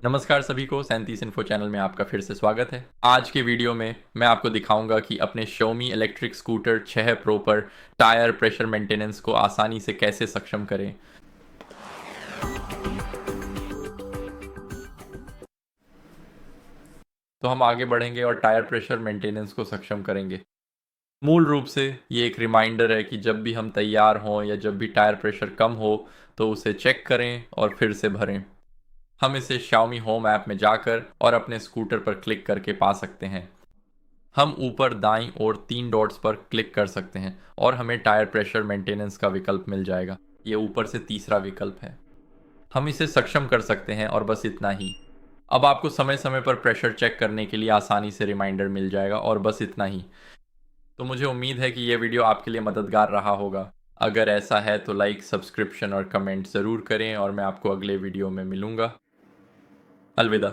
नमस्कार सभी को 37 इन्फो चैनल में आपका फिर से स्वागत है। आज के वीडियो में मैं आपको दिखाऊंगा कि अपने Xiaomi इलेक्ट्रिक स्कूटर 6 प्रो पर टायर प्रेशर मेंटेनेंस को आसानी से कैसे सक्षम करें। तो हम आगे बढ़ेंगे और टायर प्रेशर मेंटेनेंस को सक्षम करेंगे। मूल रूप से ये एक रिमाइंडर है कि जब भी हम तैयार हों या जब भी टायर प्रेशर कम हो तो उसे चेक करें और फिर से भरें। हम इसे Xiaomi Home ऐप में जाकर और अपने स्कूटर पर क्लिक करके पा सकते हैं। हम ऊपर दाईं ओर 3 डॉट्स पर क्लिक कर सकते हैं और हमें टायर प्रेशर मेंटेनेंस का विकल्प मिल जाएगा। ये ऊपर से तीसरा विकल्प है। हम इसे सक्षम कर सकते हैं और बस इतना ही। अब आपको समय समय पर प्रेशर चेक करने के लिए आसानी से रिमाइंडर मिल जाएगा और बस इतना ही। तो मुझे उम्मीद है कि ये वीडियो आपके लिए मददगार रहा होगा। अगर ऐसा है तो लाइक, सब्सक्रिप्शन और कमेंट ज़रूर करें और मैं आपको अगले वीडियो में मिलूँगा। अलविदा।